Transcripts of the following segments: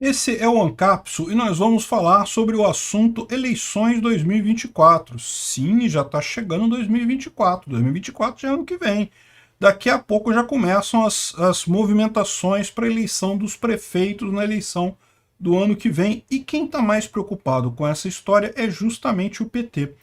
Esse é o Ancapso e nós vamos falar sobre o assunto eleições 2024. Sim, já está chegando 2024. 2024 já é ano que vem. Daqui a pouco já começam as movimentações para a eleição dos prefeitos na eleição do ano que vem. E quem está mais preocupado com essa história é justamente o PT.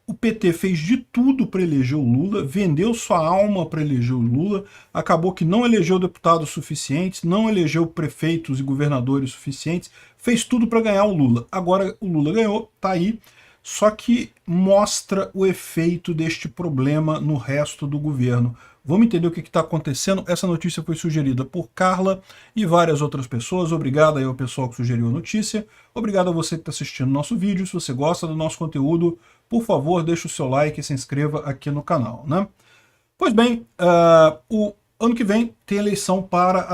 O PT fez de tudo para eleger o Lula, vendeu sua alma para eleger o Lula, acabou que não elegeu deputados suficientes, não elegeu prefeitos e governadores suficientes, fez tudo para ganhar o Lula. Agora o Lula ganhou, tá aí, só que mostra o efeito deste problema no resto do governo. Vamos entender o que está acontecendo? Essa notícia foi sugerida por Carla e várias outras pessoas. Obrigado aí ao pessoal que sugeriu a notícia. Obrigado a você que está assistindo o nosso vídeo. Se você gosta do nosso conteúdo, por favor, deixe o seu like e se inscreva aqui no canal, né? Pois bem, o ano que vem tem eleição para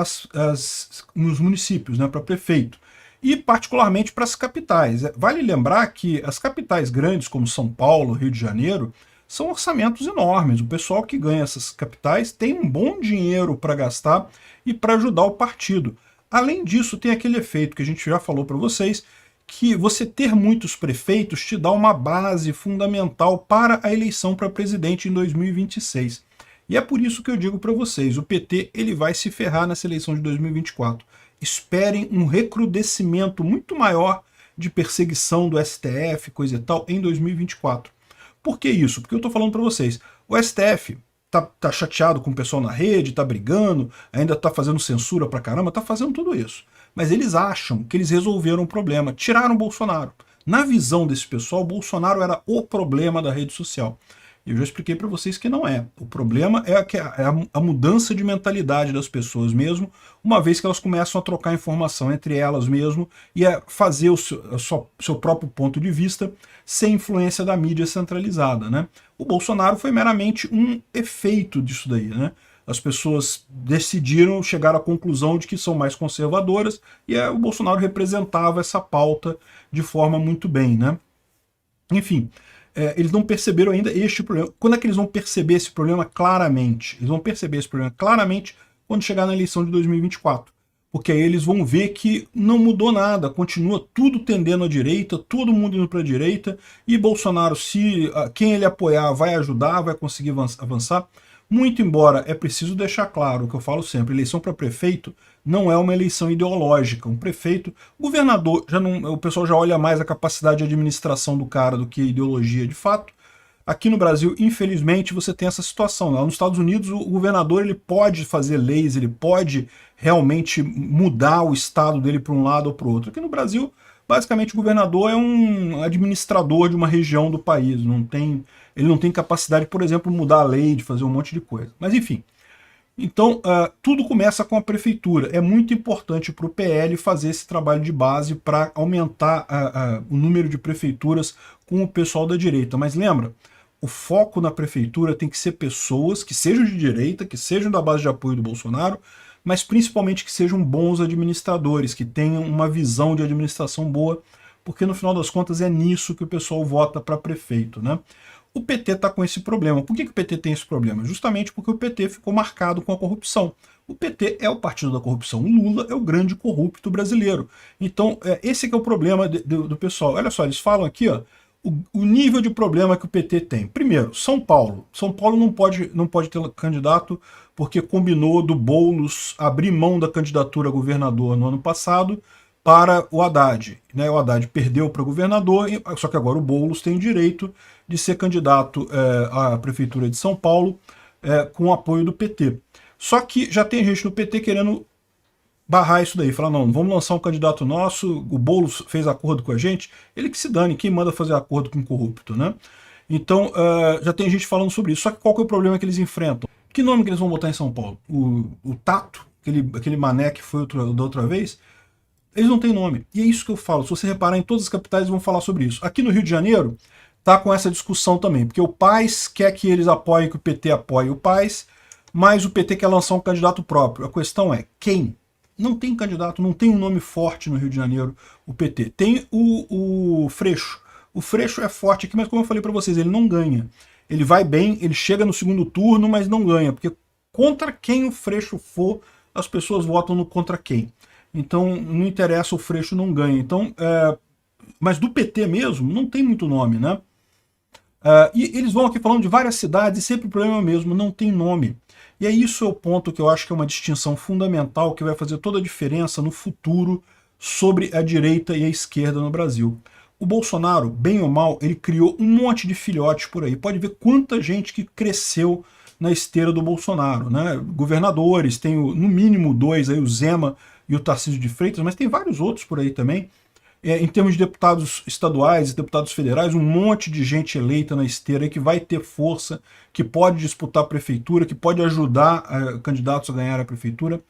nos municípios, né, para prefeito. E particularmente para as capitais. Vale lembrar que as capitais grandes, como São Paulo, Rio de Janeiro, são orçamentos enormes. O pessoal que ganha essas capitais tem um bom dinheiro para gastar e para ajudar o partido. Além disso, tem aquele efeito que a gente já falou para vocês, que você ter muitos prefeitos te dá uma base fundamental para a eleição para presidente em 2026. E é por isso que eu digo para vocês, o PT ele vai se ferrar nessa eleição de 2024. Esperem um recrudescimento muito maior de perseguição do STF, coisa e tal, em 2024. Por que isso? Porque eu estou falando para vocês, o STF tá chateado com o pessoal na rede, tá brigando, ainda tá fazendo censura pra caramba, tá fazendo tudo isso. Mas eles acham que eles resolveram o problema, tiraram o Bolsonaro. Na visão desse pessoal, o Bolsonaro era o problema da rede social. E eu já expliquei para vocês que não é. O problema é a mudança de mentalidade das pessoas mesmo, uma vez que elas começam a trocar informação entre elas mesmo e a fazer o seu próprio ponto de vista sem influência da mídia centralizada, né? O Bolsonaro foi meramente um efeito disso daí, né? As pessoas decidiram chegar à conclusão de que são mais conservadoras e o Bolsonaro representava essa pauta de forma muito bem, né? Enfim, eles não perceberam ainda este problema. Quando é que eles vão perceber esse problema claramente? Eles vão perceber esse problema claramente quando chegar na eleição de 2024. Porque aí eles vão ver que não mudou nada, continua tudo tendendo à direita, todo mundo indo para a direita, e Bolsonaro, se quem ele apoiar vai ajudar, vai conseguir avançar. Muito embora é preciso deixar claro o que eu falo sempre, eleição para prefeito não é uma eleição ideológica. Um prefeito, governador, já não, o pessoal já olha mais a capacidade de administração do cara do que a ideologia de fato. Aqui no Brasil, infelizmente, você tem essa situação. Lá nos Estados Unidos, o governador ele pode fazer leis, ele pode realmente mudar o estado dele para um lado ou para o outro. Aqui no Brasil, basicamente, o governador é um administrador de uma região do país. Ele não tem capacidade, por exemplo, de mudar a lei, de fazer um monte de coisa. Mas, enfim. Então, tudo começa com a prefeitura. É muito importante para o PL fazer esse trabalho de base para aumentar o número de prefeituras com o pessoal da direita. Mas lembra, o foco na prefeitura tem que ser pessoas que sejam de direita, que sejam da base de apoio do Bolsonaro, mas principalmente que sejam bons administradores, que tenham uma visão de administração boa, porque no final das contas é nisso que o pessoal vota para prefeito, né? O PT está com esse problema. Por que o PT tem esse problema? Justamente porque o PT ficou marcado com a corrupção. O PT é o partido da corrupção. O Lula é o grande corrupto brasileiro. Então, esse que é o problema do pessoal. Olha só, eles falam aqui, ó, o nível de problema que o PT tem. Primeiro, São Paulo. São Paulo não pode ter candidato porque combinou do Boulos abrir mão da candidatura a governador no ano passado para o Haddad. Né? O Haddad perdeu para governador, só que agora o Boulos tem o direito de ser candidato à prefeitura de São Paulo com o apoio do PT. Só que já tem gente no PT querendo barrar isso daí, falar, não, vamos lançar um candidato nosso, o Boulos fez acordo com a gente, ele que se dane, quem manda fazer acordo com o corrupto, né? Então, já tem gente falando sobre isso. Só que qual que é o problema que eles enfrentam? Que nome que eles vão botar em São Paulo? O Tato, aquele mané que foi da outra vez, eles não têm nome. E é isso que eu falo. Se você reparar, em todas as capitais vão falar sobre isso. Aqui no Rio de Janeiro, tá com essa discussão também, porque o PAS quer que eles apoiem, que o PT apoie o PAS, mas o PT quer lançar um candidato próprio. A questão é, quem? Não tem candidato, não tem um nome forte no Rio de Janeiro, o PT. Tem o Freixo. O Freixo é forte aqui, mas como eu falei para vocês, ele não ganha. Ele vai bem, ele chega no segundo turno, mas não ganha, porque contra quem o Freixo for, as pessoas votam no contra quem. Então não interessa, o Freixo não ganha. Então, mas do PT mesmo não tem muito nome, né? E eles vão aqui falando de várias cidades, e sempre o problema é o mesmo, não tem nome. E aí isso é o ponto que eu acho que é uma distinção fundamental que vai fazer toda a diferença no futuro sobre a direita e a esquerda no Brasil. O Bolsonaro, bem ou mal, ele criou um monte de filhotes por aí. Pode ver quanta gente que cresceu na esteira do Bolsonaro, né? Governadores, tem no mínimo 2 aí, o Zema e o Tarcísio de Freitas, mas tem vários outros por aí também. Em termos de deputados estaduais e deputados federais, um monte de gente eleita na esteira aí que vai ter força, que pode disputar a prefeitura, que pode ajudar candidatos a ganhar a prefeitura.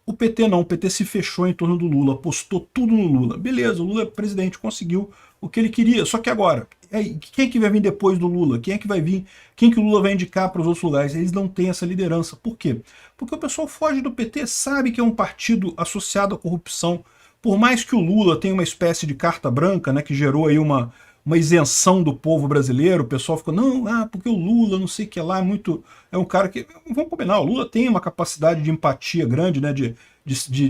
O PT não, o PT se fechou em torno do Lula, apostou tudo no Lula. Beleza, o Lula é presidente, conseguiu o que ele queria, só que agora, quem é que vai vir depois do Lula? Quem é que vai vir? Quem que o Lula vai indicar para os outros lugares? Eles não têm essa liderança. Por quê? Porque o pessoal foge do PT, sabe que é um partido associado à corrupção. Por mais que o Lula tenha uma espécie de carta branca, né, que gerou aí uma isenção do povo brasileiro, o pessoal ficou, não, porque o Lula, não sei o que lá, é um cara que, vamos combinar, o Lula tem uma capacidade de empatia grande, né, de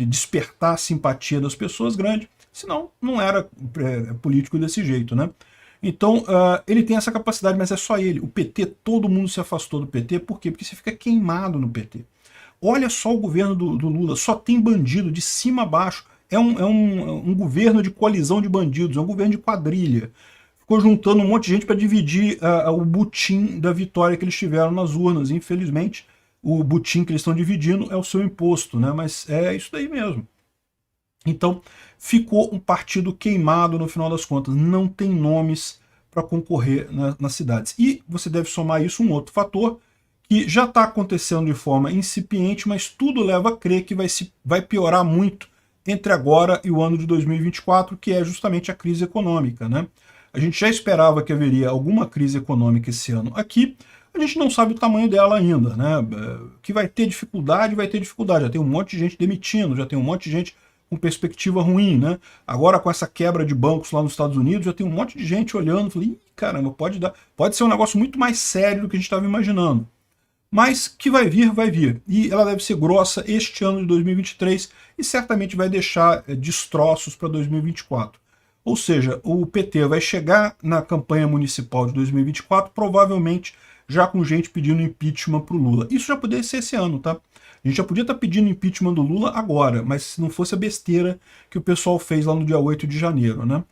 despertar a simpatia das pessoas grande, senão não era político desse jeito, né. Então, ele tem essa capacidade, mas é só ele. O PT, todo mundo se afastou do PT, por quê? Porque você fica queimado no PT. Olha só o governo do Lula, só tem bandido de cima a baixo. É um governo de coalizão de bandidos, é um governo de quadrilha. Ficou juntando um monte de gente para dividir o butim da vitória que eles tiveram nas urnas. Infelizmente, o butim que eles estão dividindo é o seu imposto, né? Mas é isso daí mesmo. Então, ficou um partido queimado no final das contas. Não tem nomes para concorrer nas cidades. E você deve somar isso um outro fator, que já está acontecendo de forma incipiente, mas tudo leva a crer que vai piorar muito entre agora e o ano de 2024, que é justamente a crise econômica, né? A gente já esperava que haveria alguma crise econômica esse ano aqui, a gente não sabe o tamanho dela ainda, né? Que vai ter dificuldade, já tem um monte de gente demitindo, já tem um monte de gente com perspectiva ruim, né? Agora com essa quebra de bancos lá nos Estados Unidos, já tem um monte de gente olhando, falei, caramba, pode ser um negócio muito mais sério do que a gente estava imaginando. Mas que vai vir, vai vir. E ela deve ser grossa este ano de 2023 e certamente vai deixar destroços para 2024. Ou seja, o PT vai chegar na campanha municipal de 2024 provavelmente já com gente pedindo impeachment para o Lula. Isso já poderia ser esse ano, tá? A gente já podia estar pedindo impeachment do Lula agora, mas se não fosse a besteira que o pessoal fez lá no dia 8 de janeiro, né?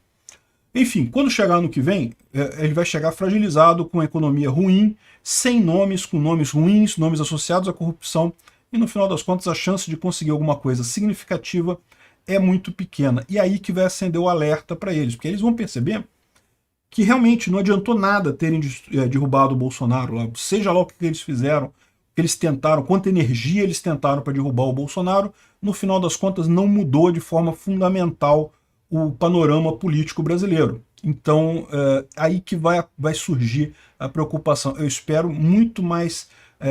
Enfim, quando chegar ano que vem, ele vai chegar fragilizado, com a economia ruim, sem nomes, com nomes ruins, nomes associados à corrupção, e no final das contas a chance de conseguir alguma coisa significativa é muito pequena. E aí que vai acender o alerta para eles, porque eles vão perceber que realmente não adiantou nada terem derrubado o Bolsonaro, lá, seja lá o que eles fizeram, o que eles tentaram, quanta energia eles tentaram para derrubar o Bolsonaro, no final das contas não mudou de forma fundamental o panorama político brasileiro. Então, aí que vai surgir a preocupação. Eu espero muito mais,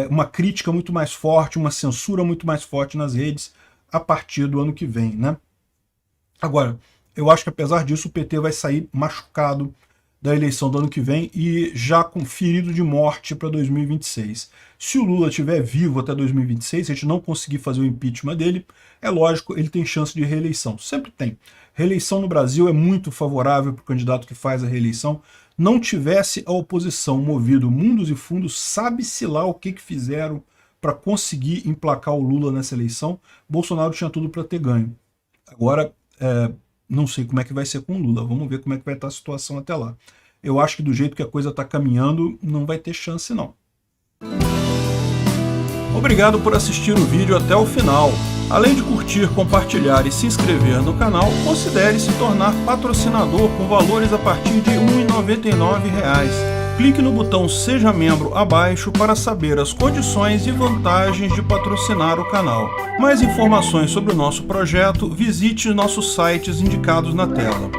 uma crítica muito mais forte, uma censura muito mais forte nas redes a partir do ano que vem, né? Agora, eu acho que apesar disso o PT vai sair machucado da eleição do ano que vem e já com ferido de morte para 2026. Se o Lula estiver vivo até 2026, se a gente não conseguir fazer o impeachment dele, é lógico, ele tem chance de reeleição. Sempre tem. Reeleição no Brasil é muito favorável para o candidato que faz a reeleição. Não tivesse a oposição movido mundos e fundos, sabe-se lá o que fizeram para conseguir emplacar o Lula nessa eleição, Bolsonaro tinha tudo para ter ganho. Agora, não sei como é que vai ser com o Lula, vamos ver como é que vai estar a situação até lá. Eu acho que do jeito que a coisa está caminhando, não vai ter chance não. Obrigado por assistir o vídeo até o final. Além de curtir, compartilhar e se inscrever no canal, considere se tornar patrocinador com valores a partir de R$ 1,99. Clique no botão Seja Membro abaixo para saber as condições e vantagens de patrocinar o canal. Mais informações sobre o nosso projeto, visite nossos sites indicados na tela.